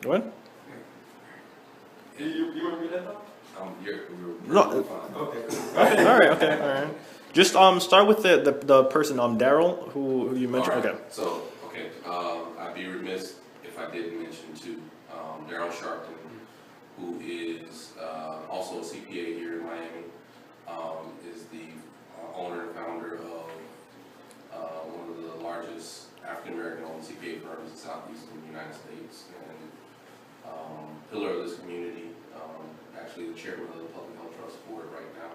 What? You want to read that though? No. Okay. Okay. All right. Okay. All right. Just start with the person Daryl who you mentioned. All right. Okay. So I'd be remiss if I didn't mention too Daryl Sharpton, who is also a CPA here in Miami, is the owner and founder of one of the largest African American owned CPA firms in southeastern United States, and pillar of this community. Actually, the chairman of the Public Health Trust Board right now.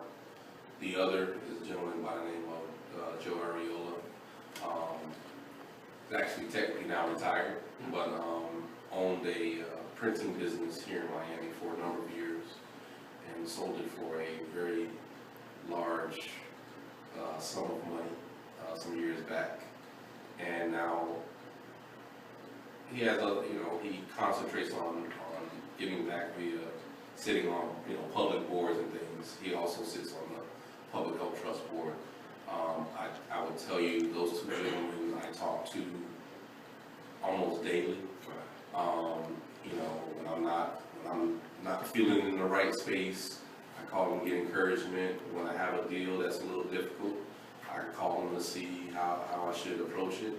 The other is a gentleman by the name of Joe Ariola. Actually technically now retired, but owned a printing business here in Miami for a number of years and sold it for a very large sum of money some years back. And now he has he concentrates on giving back via sitting on public boards and things. He also sits on the Public Health Trust Board. I would tell you those two gentlemen I talk to almost daily. When I'm not feeling in the right space, I call them, get encouragement. When I have a deal that's a little difficult, I call them to see how I should approach it.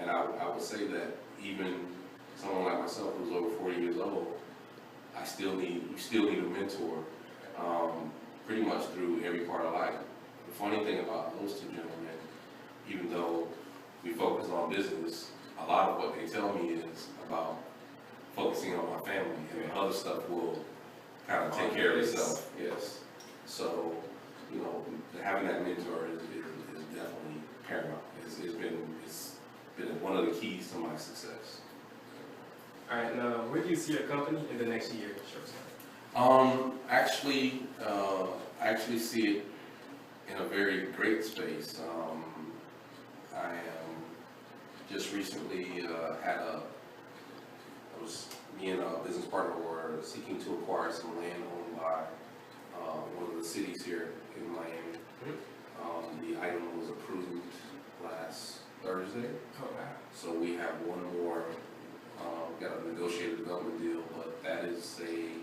And I would say that even someone like myself who's over 40 years old, you still need a mentor pretty much through every part of life. The funny thing about those two gentlemen, even though we focus on business, a lot of what they tell me is about focusing on my family, and the other stuff will kind of take care of itself. Yes. So, having that mentor is definitely paramount. It's been one of the keys to my success. All right, now where do you see your company in the next year? I actually see it in a very great space. I am just recently me and a business partner were seeking to acquire some land owned by one of the cities here in Miami. The item was approved last Thursday. Oh, wow. So we have one more, got a negotiated development deal, but that is a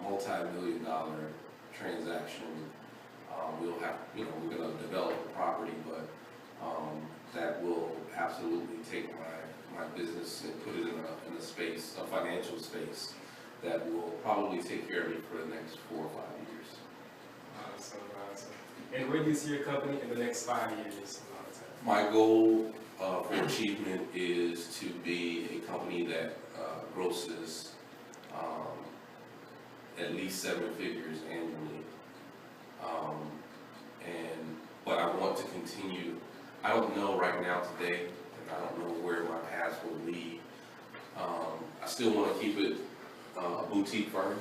multi-million-dollar transaction. We'll have, we're going to develop the property, but that will absolutely take my business and put it in a space, a financial space that will probably take care of me for the next 4 or 5 years. Awesome. And where do you see your company in the next 5 years? My goal for achievement is to be a company that grosses at least 7 figures annually. But I want to continue. I don't know right now today, and I don't know where my paths will lead. I still want to keep it a boutique firm.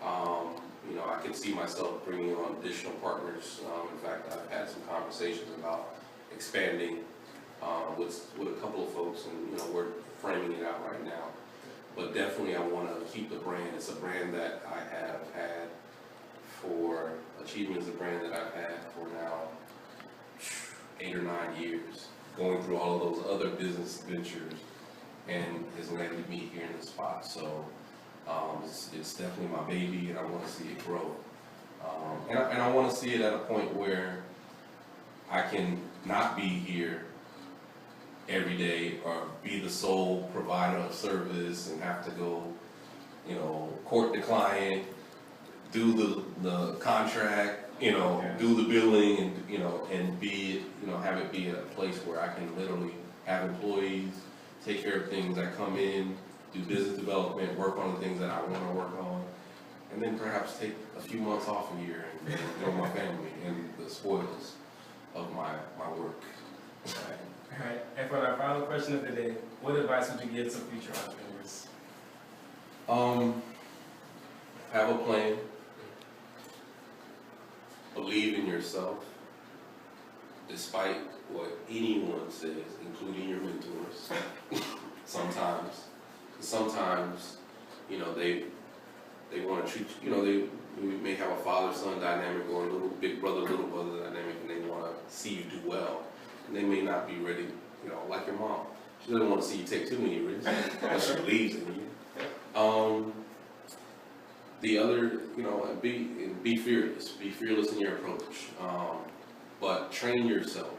I can see myself bringing on additional partners. In fact, I've had some conversations about expanding with a couple of folks, and we're framing it out right now. But definitely, I want to keep the brand. It's a brand that I have had for Achievement is a brand that I've had for now 8 or 9 years, going through all of those other business ventures, and has landed me here in this spot. So it's definitely my baby, and I want to see it grow. And I want to see it at a point where I can not be here every day or be the sole provider of service and have to go, court the client, do the contract, do the billing, and be, have it be a place where I can literally have employees, take care of things that come in, do business development, work on the things that I want to work on, and then perhaps take a few months off a year and enjoy my family and the spoils of my work. All right. And for our final question of the day, what advice would you give to future entrepreneurs? Have a plan. Believe in yourself, despite what anyone says, including your mentors. Sometimes, they want to treat we may have a father-son dynamic or a little big brother, little brother dynamic, and they want to see you do well. And they may not be ready, like your mom. She doesn't want to see you take too many risks, unless she believes in you. The other, you know, be fearless. Be fearless in your approach. But train yourself.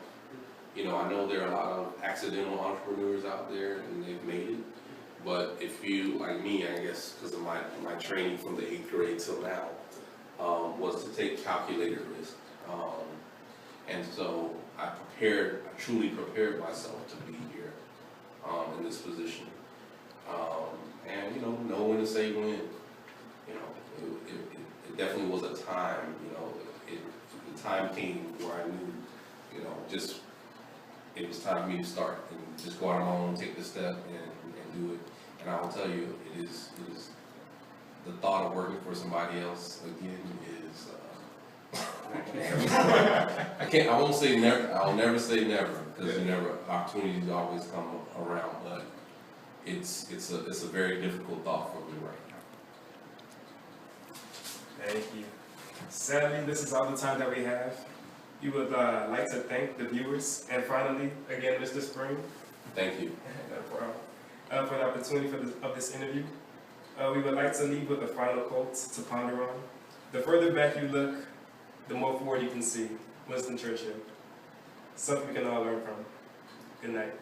You know, I know there are a lot of accidental entrepreneurs out there, and they've made it. But if you, like me, I guess, because of my training from the 8th grade till now, was to take calculated risk. And so I truly prepared myself to be here in this position. And, you know when to say when. You know, it definitely was a time, you know, the time came where I knew, you know, just, it was time for me to start and just go out on my own, take the step and do it. And I will tell you, it is the thought of working for somebody else again is, I won't say never, I'll never say never, because opportunities always come around, but it's a very difficult thought for me right now. Thank you. Sadly, this is all the time that we have. We would like to thank the viewers, and finally, again, Mr. Spring. Thank you. No problem. For the opportunity of this interview. We would like to leave with a final quote to ponder on. The further back you look, the more forward you can see. Winston Churchill. Something we can all learn from. Good night.